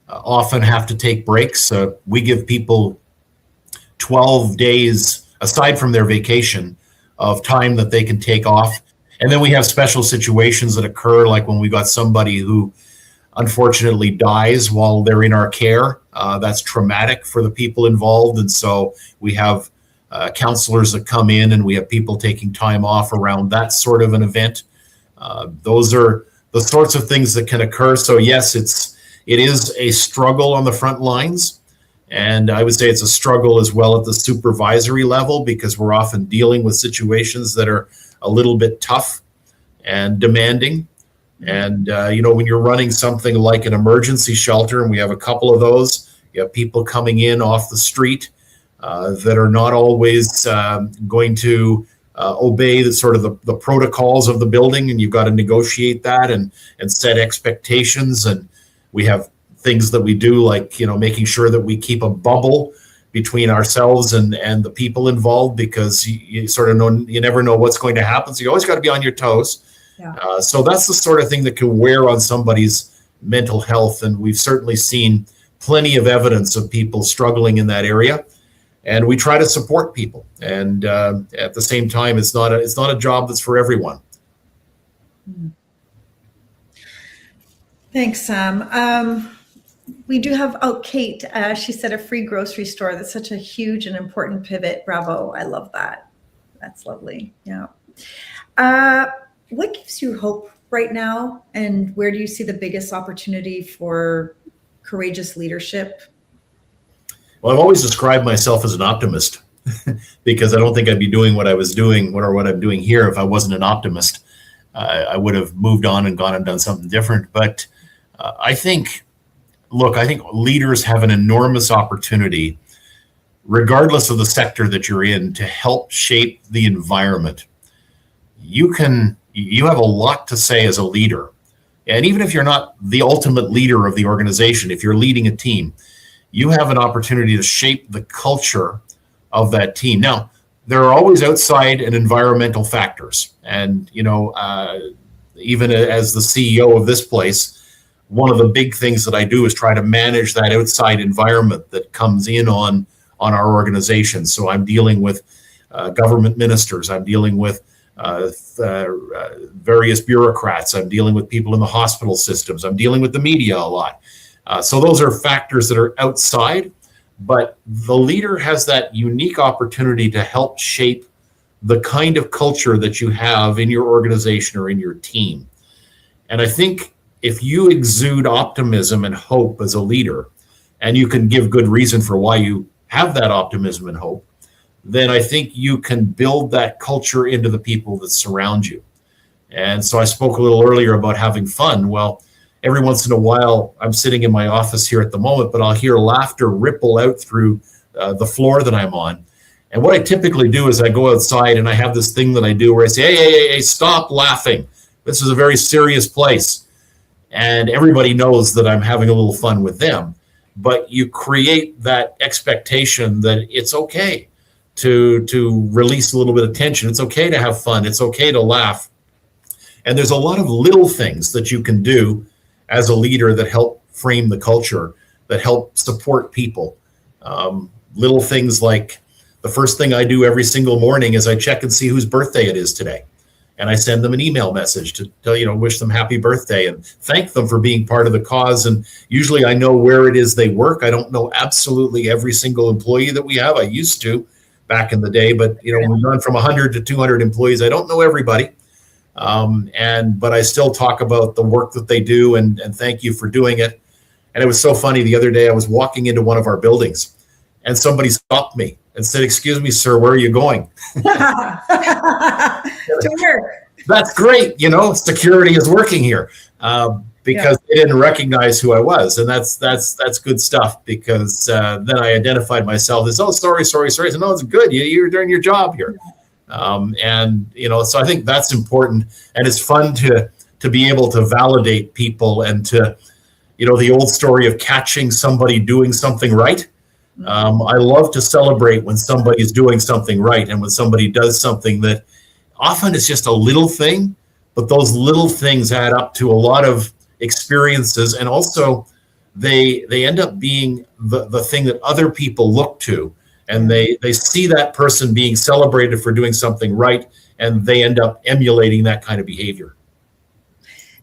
often have to take breaks. We give people 12 days, aside from their vacation, of time that they can take off. And then we have special situations that occur, like when we got somebody who unfortunately dies while they're in our care. That's traumatic for the people involved. And so we have counselors that come in, and we have people taking time off around that sort of an event. Those are the sorts of things that can occur. So yes, it is a struggle on the front lines. And I would say it's a struggle as well at the supervisory level, because we're often dealing with situations that are a little bit tough and demanding. And, when you're running something like an emergency shelter, and we have a couple of those, you have people coming in off the street that are not always going to obey the sort of the protocols of the building, and you've got to negotiate that and set expectations. And we have things that we do, like making sure that we keep a bubble between ourselves and the people involved, because you sort of know, you never know what's going to happen, so you always got to be on your toes. So that's the sort of thing that can wear on somebody's mental health, and we've certainly seen plenty of evidence of people struggling in that area. And we try to support people, and at the same time, it's not a job that's for everyone. Thanks, Sam. We do have, Kate, she said a free grocery store. That's such a huge and important pivot. Bravo. I love that. That's lovely. Yeah. What gives you hope right now? And where do you see the biggest opportunity for courageous leadership? Well, I've always described myself as an optimist because I don't think I'd be doing what I was doing, what I'm doing here, if I wasn't an optimist. I would have moved on and gone and done something different. But I think leaders have an enormous opportunity, regardless of the sector that you're in, to help shape the environment. You have a lot to say as a leader. And even if you're not the ultimate leader of the organization, if you're leading a team, you have an opportunity to shape the culture of that team. Now, there are always outside and environmental factors. And, even as the CEO of this place, one of the big things that I do is try to manage that outside environment that comes in on our organization. So I'm dealing with government ministers. I'm dealing with various bureaucrats. I'm dealing with people in the hospital systems. I'm dealing with the media a lot. So those are factors that are outside, but the leader has that unique opportunity to help shape the kind of culture that you have in your organization or in your team. And I think if you exude optimism and hope as a leader, and you can give good reason for why you have that optimism and hope, then I think you can build that culture into the people that surround you. And so I spoke a little earlier about having fun. Well, every once in a while, I'm sitting in my office here at the moment, but I'll hear laughter ripple out through the floor that I'm on. And what I typically do is I go outside and I have this thing that I do where I say, hey, stop laughing. This is a very serious place. And everybody knows that I'm having a little fun with them. But you create that expectation that it's okay to release a little bit of tension. It's okay to have fun. It's okay to laugh. And there's a lot of little things that you can do as a leader that help frame the culture, that help support people. Little things like the first thing I do every single morning is I check and see whose birthday it is today. And I send them an email message to tell, wish them happy birthday and thank them for being part of the cause. And usually I know where it is they work. I don't know absolutely every single employee that we have. I used to back in the day, but we've gone from 100 to 200 employees. I don't know everybody. But I still talk about the work that they do and thank you for doing it. And it was so funny. The other day I was walking into one of our buildings and somebody stopped me and said, "Excuse me, sir, where are you going?" That's great. Security is working here because they didn't recognize who I was. And that's good stuff, because then I identified myself as, "Oh, sorry. I said, "No, it's good. You're doing your job here." So I think that's important, and it's fun to be able to validate people and to, the old story of catching somebody doing something right. I love to celebrate when somebody's doing something right, and when somebody does something that often it's just a little thing, but those little things add up to a lot of experiences, and also they end up being the thing that other people look to. And they see that person being celebrated for doing something right, and they end up emulating that kind of behavior.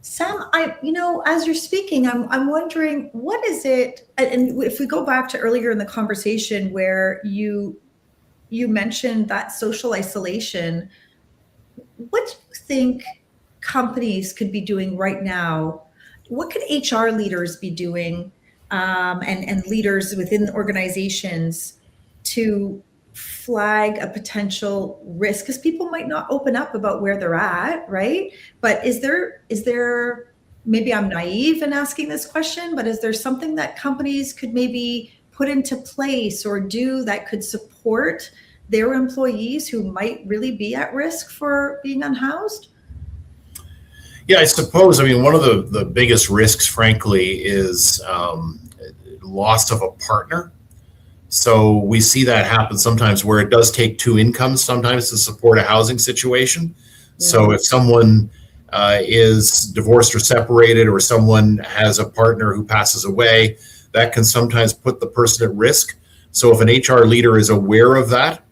Sam, as you're speaking, I'm wondering, what is it? And if we go back to earlier in the conversation where you mentioned that social isolation, what do you think companies could be doing right now? What could HR leaders be doing and leaders within organizations to flag a potential risk? Because people might not open up about where they're at, right? But is there, maybe I'm naive in asking this question, but is there something that companies could maybe put into place or do that could support their employees who might really be at risk for being unhoused? Yeah, I suppose. I mean, one of the biggest risks, frankly, is loss of a partner. So we see that happen sometimes where it does take two incomes sometimes to support a housing situation. Yeah. So if someone is divorced or separated, or someone has a partner who passes away, that can sometimes put the person at risk. So if an HR leader is aware of that,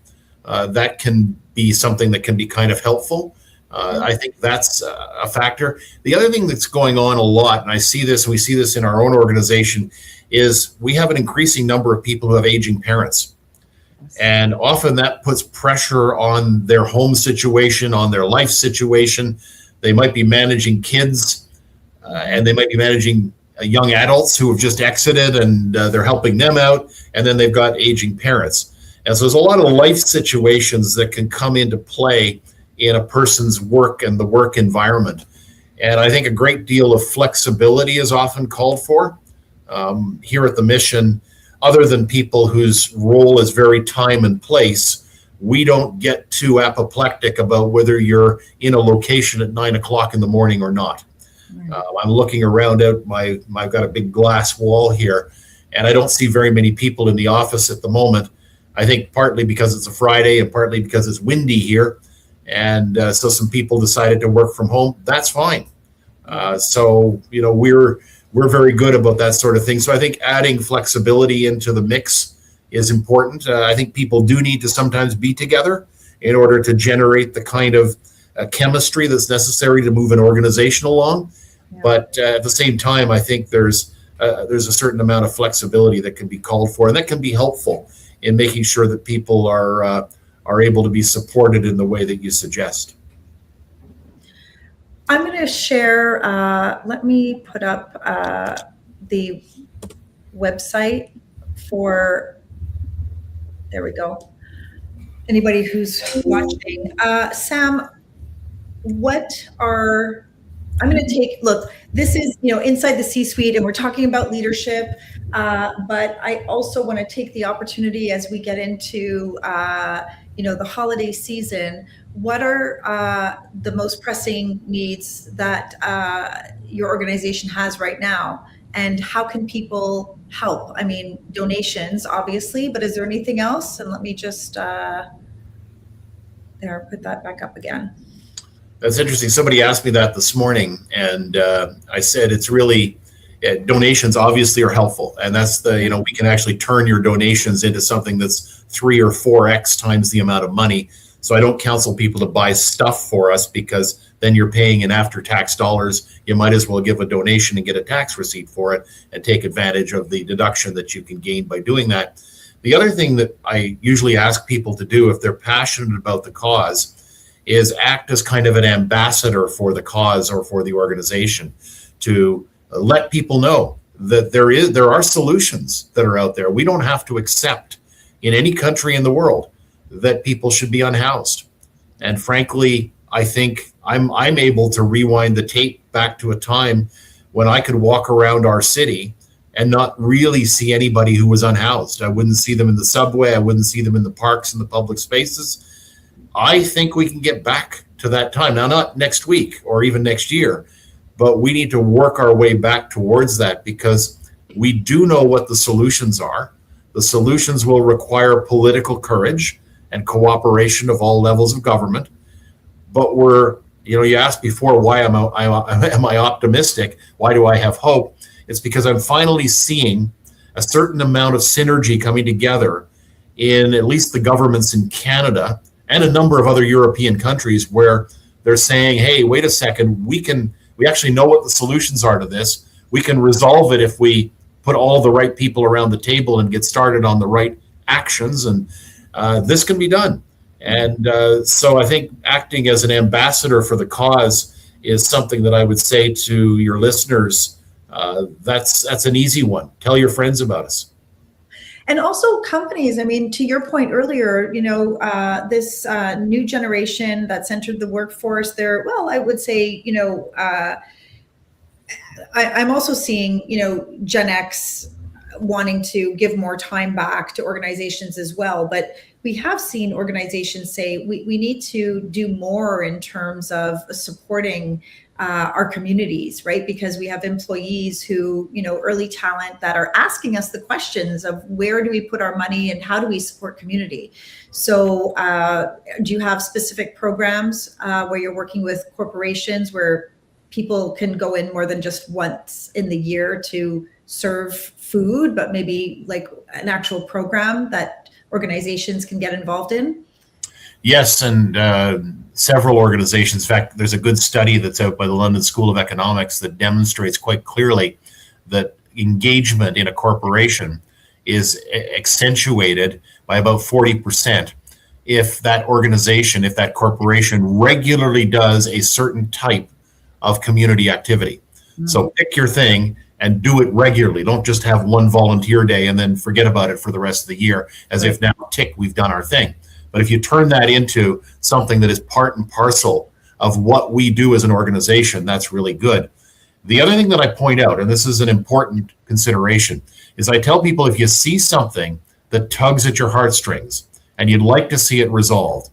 that can be something that can be kind of helpful. I think that's a factor. The other thing that's going on a lot, and we see this in our own organization, is we have an increasing number of people who have aging parents. And often that puts pressure on their home situation, on their life situation. They might be managing kids, and they might be managing young adults who have just exited, and they're helping them out. And then they've got aging parents. And so there's a lot of life situations that can come into play in a person's work and the work environment. And I think a great deal of flexibility is often called for. Here at the mission, other than people whose role is very time and place, we don't get too apoplectic about whether you're in a location at 9 o'clock in the morning or not. I'm looking around out I've got a big glass wall here, and I don't see very many people in the office at the moment. I think partly because it's a Friday and partly because it's windy here. And so some people decided to work from home. That's fine. So, we're very good about that sort of thing. So I think adding flexibility into the mix is important. I think people do need to sometimes be together in order to generate the kind of chemistry that's necessary to move an organization along. Yeah. But at the same time, I think there's a certain amount of flexibility that can be called for, and that can be helpful in making sure that people are able to be supported in the way that you suggest. I'm going to share, let me put up the website for, there we go. Anybody who's watching. Sam, I'm going to look, this is, inside the C-suite, and we're talking about leadership, but I also want to take the opportunity as we get into, the holiday season. What are the most pressing needs that your organization has right now? And how can people help? I mean, donations, obviously, but is there anything else? And let me just, put that back up again. That's interesting. Somebody asked me that this morning, and I said it's really, donations obviously are helpful. And that's we can actually turn your donations into something that's 3 or 4x times the amount of money. So I don't counsel people to buy stuff for us, because then you're paying in after-tax dollars. You might as well give a donation and get a tax receipt for it and take advantage of the deduction that you can gain by doing that. The other thing that I usually ask people to do if they're passionate about the cause is act as kind of an ambassador for the cause or for the organization, to let people know that there are solutions that are out there. We don't have to accept in any country in the world that people should be unhoused. And frankly, I think I'm able to rewind the tape back to a time when I could walk around our city and not really see anybody who was unhoused. I wouldn't see them in the subway. I wouldn't see them in the parks and the public spaces. I think we can get back to that time. Now, not next week or even next year, but we need to work our way back towards that, because we do know what the solutions are. The solutions will require political courage and cooperation of all levels of government. But you asked before, why am I optimistic? Why do I have hope? It's because I'm finally seeing a certain amount of synergy coming together in at least the governments in Canada and a number of other European countries, where they're saying, hey, wait a second, we actually know what the solutions are to this. We can resolve it if we put all the right people around the table and get started on the right actions, and this can be done. And so I think acting as an ambassador for the cause is something that I would say to your listeners That's an easy one. Tell your friends about us. And also companies, I mean, to your point earlier, this new generation that's entered the workforce, well, I would say, I'm also seeing, Gen X wanting to give more time back to organizations as well. But we have seen organizations say we need to do more in terms of supporting our communities, right? Because we have employees who, early talent that are asking us the questions of where do we put our money and how do we support community? So do you have specific programs where you're working with corporations where people can go in more than just once in the year to serve food, but maybe like an actual program that organizations can get involved in? Yes, and several organizations. In fact, there's a good study that's out by the London School of Economics that demonstrates quite clearly that engagement in a corporation is accentuated by about 40% if that organization, if that corporation regularly does a certain type of community activity. So pick your thing and do it regularly. Don't just have one volunteer day and then forget about it for the rest of the year as if now, tick, we've done our thing. But if you turn that into something that is part and parcel of what we do as an organization, that's really good. The other thing that I point out, and this is an important consideration, is I tell people if you see something that tugs at your heartstrings and you'd like to see it resolved,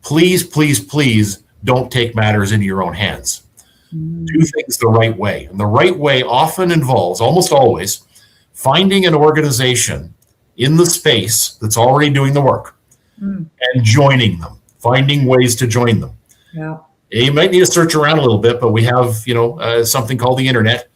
please, please, please don't take matters into your own hands. Do things the right way. And the right way often involves, almost always, finding an organization in the space that's already doing the work and joining them, finding ways to join them. Yeah. You might need to search around a little bit, but we have, something called the internet.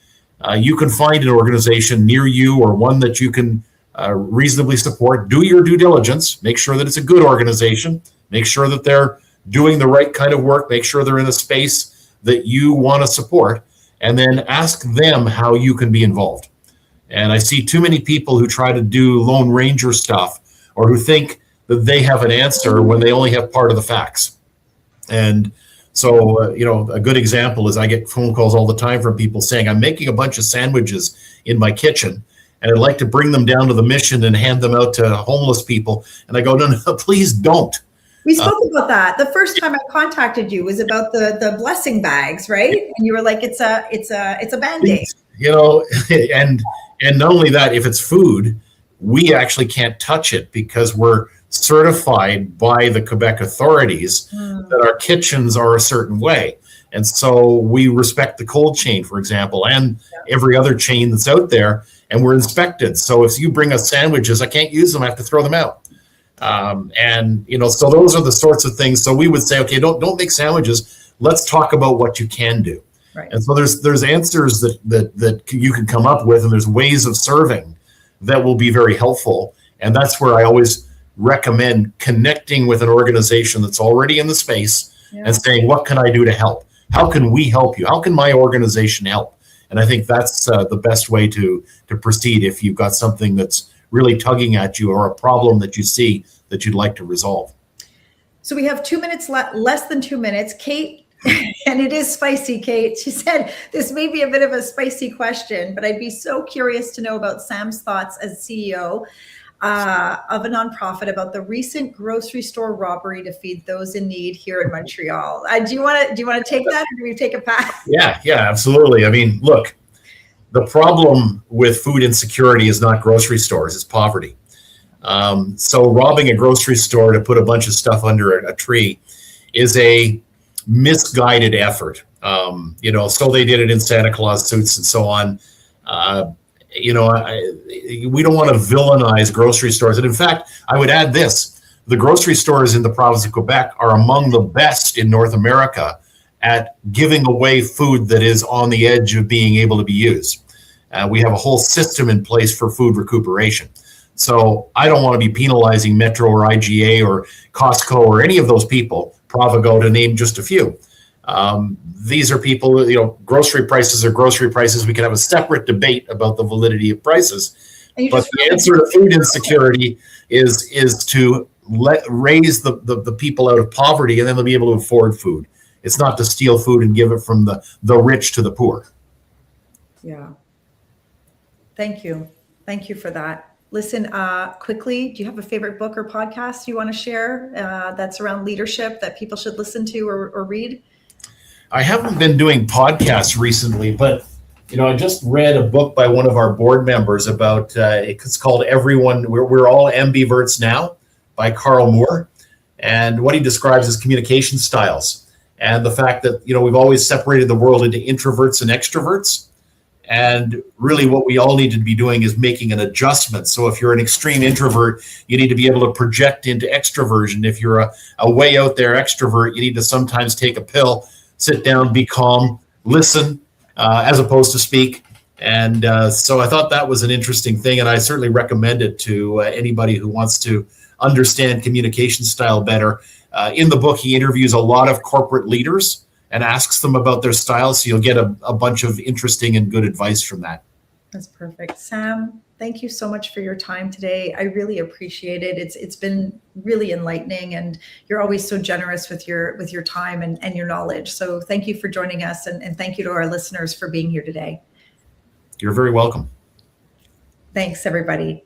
You can find an organization near you or one that you can reasonably support. Do your due diligence. Make sure that it's a good organization. Make sure that they're doing the right kind of work. Make sure they're in a space that you want to support, and then ask them how you can be involved. And I see too many people who try to do Lone Ranger stuff or who think that they have an answer when they only have part of the facts. And so, a good example is I get phone calls all the time from people saying, I'm making a bunch of sandwiches in my kitchen and I'd like to bring them down to the mission and hand them out to homeless people. And I go, no, please don't. We spoke about that. The first time I contacted you was about the blessing bags, right? And you were like, it's a Band-Aid. And not only that, if it's food, we actually can't touch it because we're certified by the Quebec authorities that our kitchens are a certain way. And so we respect the cold chain, for example, and every other chain that's out there, and we're inspected. So if you bring us sandwiches, I can't use them. I have to throw them out. So those are the sorts of things. So we would say, okay, don't make sandwiches. Let's talk about what you can do. Right. And so there's answers that you can come up with, and there's ways of serving that will be very helpful. And that's where I always recommend connecting with an organization that's already in the space and saying, what can I do to help? How can we help you? How can my organization help? And I think that's the best way to proceed if you've got something that's really tugging at you or a problem that you see that you'd like to resolve. So we have 2 minutes left, less than 2 minutes. Kate, and it is spicy, Kate. She said, this may be a bit of a spicy question, but I'd be so curious to know about Sam's thoughts as CEO of a nonprofit about the recent grocery store robbery to feed those in need here in Montreal. Do you want to take that, or do we take a pass? Yeah, absolutely. I mean, look, the problem with food insecurity is not grocery stores, it's poverty. So robbing a grocery store to put a bunch of stuff under a tree is a misguided effort. So they did it in Santa Claus suits and so on. We don't want to villainize grocery stores. And in fact, I would add this: the grocery stores in the province of Quebec are among the best in North America at giving away food that is on the edge of being able to be used. We have a whole system in place for food recuperation. So I don't want to be penalizing Metro or IGA or Costco or any of those people, Provigo to name just a few. These are people, grocery prices are grocery prices. We can have a separate debate about the validity of prices. But the answer to food insecurity is to raise the people out of poverty, and then they'll be able to afford food. It's not to steal food and give it from the rich to the poor. Yeah. Thank you. Thank you for that. Listen, quickly, do you have a favorite book or podcast you want to share that's around leadership that people should listen to or read? I haven't been doing podcasts recently, but I just read a book by one of our board members about it's called "Everyone We're All Ambiverts Now" by Carl Moore, and what he describes as communication styles, and the fact that we've always separated the world into introverts and extroverts. And really what we all need to be doing is making an adjustment. So if you're an extreme introvert, you need to be able to project into extroversion. If you're a way out there extrovert, you need to sometimes take a pill, sit down, be calm, listen, as opposed to speak. And so I thought that was an interesting thing. And I certainly recommend it to anybody who wants to understand communication style better. In the book, he interviews a lot of corporate leaders and asks them about their style. So you'll get a bunch of interesting and good advice from that. That's perfect. Sam, thank you so much for your time today. I really appreciate it. It's been really enlightening, and you're always so generous with your time and your knowledge. So thank you for joining us, and thank you to our listeners for being here today. You're very welcome. Thanks, everybody.